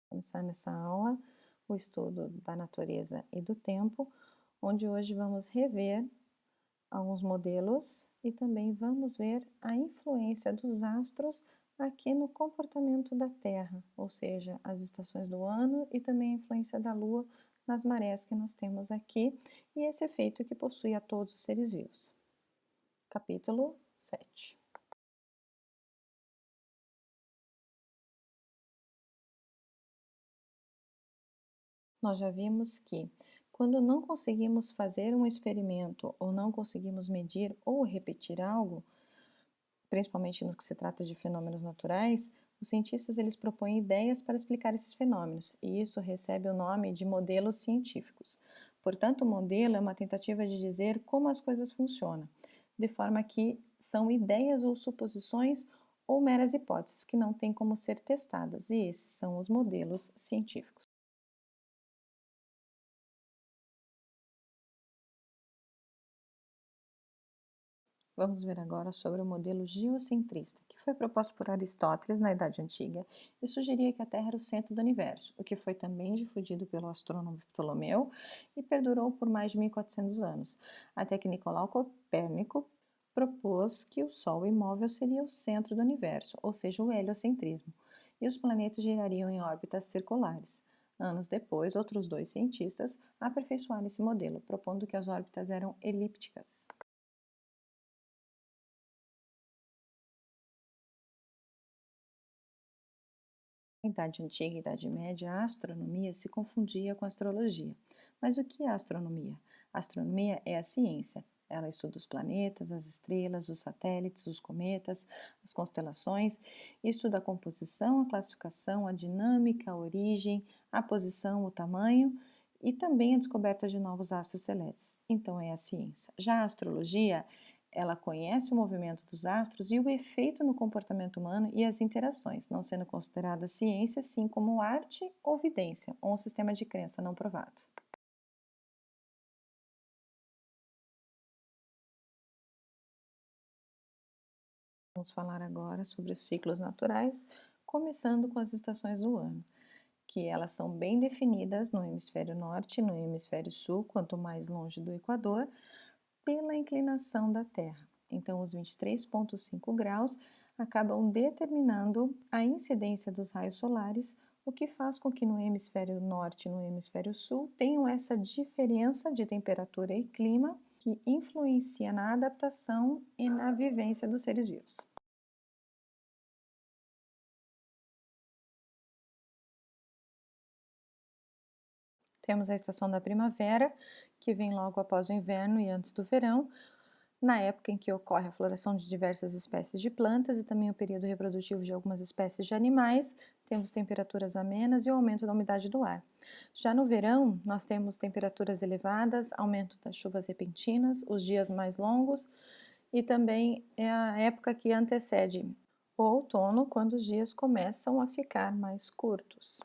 Começar nessa aula o estudo da natureza e do tempo, onde hoje vamos rever alguns modelos e também vamos ver a influência dos astros aqui no comportamento da Terra, ou seja, as estações do ano e também a influência da Lua nas marés que nós temos aqui e esse efeito que possui a todos os seres vivos. Capítulo 7. Nós já vimos que, quando não conseguimos fazer um experimento ou não conseguimos medir ou repetir algo, principalmente no que se trata de fenômenos naturais, os cientistas eles propõem ideias para explicar esses fenômenos, e isso recebe o nome de modelos científicos. Portanto, o modelo é uma tentativa de dizer como as coisas funcionam, de forma que são ideias ou suposições ou meras hipóteses que não têm como ser testadas, e esses são os modelos científicos. Vamos ver agora sobre o modelo geocentrista, que foi proposto por Aristóteles na Idade Antiga e sugeria que a Terra era o centro do universo, o que foi também difundido pelo astrônomo Ptolomeu e perdurou por mais de 1400 anos, até que Nicolau Copérnico propôs que o Sol imóvel seria o centro do universo, ou seja, o heliocentrismo, e os planetas girariam em órbitas circulares. Anos depois, outros dois cientistas aperfeiçoaram esse modelo, propondo que as órbitas eram elípticas. Na Idade Antiga e Idade Média, a astronomia se confundia com a astrologia. Mas o que é a astronomia? A astronomia é a ciência. Ela estuda os planetas, as estrelas, os satélites, os cometas, as constelações, estuda a composição, a classificação, a dinâmica, a origem, a posição, o tamanho e também a descoberta de novos astros celestes. Então é a ciência. Já a astrologia, ela conhece o movimento dos astros e o efeito no comportamento humano e as interações, não sendo considerada ciência, sim como arte ou vidência, ou um sistema de crença não provado. Vamos falar agora sobre os ciclos naturais, começando com as estações do ano, que elas são bem definidas no hemisfério norte e no hemisfério sul, quanto mais longe do Equador, pela inclinação da Terra. Então, os 23,5 graus acabam determinando a incidência dos raios solares, o que faz com que no hemisfério norte e no hemisfério sul tenham essa diferença de temperatura e clima que influencia na adaptação e na vivência dos seres vivos. Temos a estação da primavera, que vem logo após o inverno e antes do verão, na época em que ocorre a floração de diversas espécies de plantas e também o período reprodutivo de algumas espécies de animais, temos temperaturas amenas e o aumento da umidade do ar. Já no verão, nós temos temperaturas elevadas, aumento das chuvas repentinas, os dias mais longos e também é a época que antecede o outono, quando os dias começam a ficar mais curtos.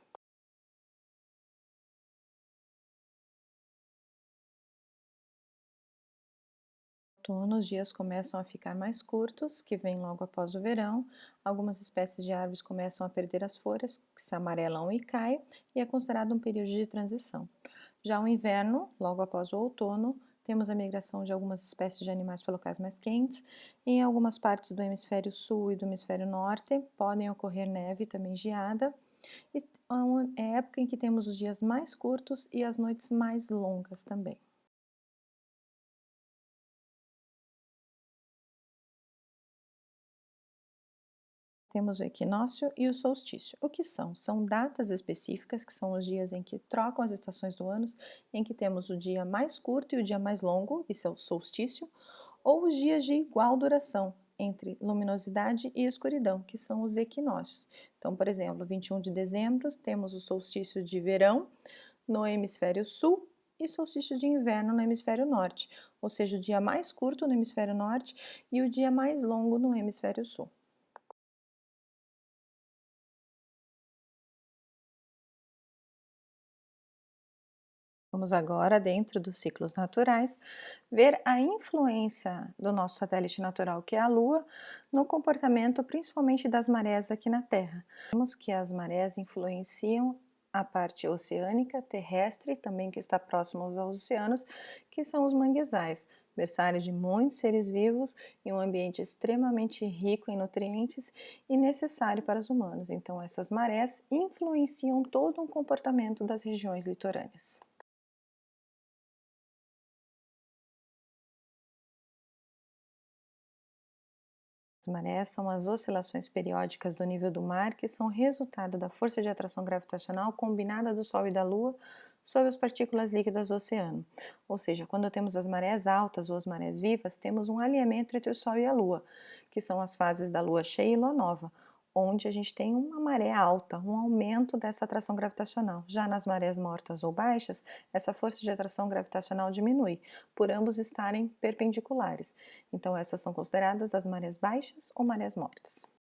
Outono, os dias começam a ficar mais curtos, que vem logo após o verão. Algumas espécies de árvores começam a perder as folhas, que se amarelam e caem, e é considerado um período de transição. Já o inverno, logo após o outono, temos a migração de algumas espécies de animais para locais mais quentes. E em algumas partes do hemisfério sul e do hemisfério norte, podem ocorrer neve e também geada. E é a época em que temos os dias mais curtos e as noites mais longas também. Temos o equinócio e o solstício. O que são? São datas específicas, que são os dias em que trocam as estações do ano, em que temos o dia mais curto e o dia mais longo, isso é o solstício, ou os dias de igual duração, entre luminosidade e escuridão, que são os equinócios. Então, por exemplo, 21 de dezembro temos o solstício de verão no hemisfério sul e solstício de inverno no hemisfério norte, ou seja, o dia mais curto no hemisfério norte e o dia mais longo no hemisfério sul. Vamos agora, dentro dos ciclos naturais, ver a influência do nosso satélite natural, que é a Lua, no comportamento principalmente das marés aqui na Terra. Vemos que as marés influenciam A parte oceânica, terrestre, também que está próxima aos oceanos, que são os manguezais, berçário de muitos seres vivos e um ambiente extremamente rico em nutrientes e necessário para os humanos. Então, essas marés influenciam todo o comportamento das regiões litorâneas. As marés são as oscilações periódicas do nível do mar que são resultado da força de atração gravitacional combinada do Sol e da Lua sobre as partículas líquidas do oceano. Ou seja, quando temos as marés altas ou as marés vivas, temos um alinhamento entre o Sol e a Lua, que são as fases da Lua cheia e Lua nova, onde a gente tem uma maré alta, um aumento dessa atração gravitacional. Já nas marés mortas ou baixas, essa força de atração gravitacional diminui, por ambos estarem perpendiculares. Então, essas são consideradas as marés baixas ou marés mortas.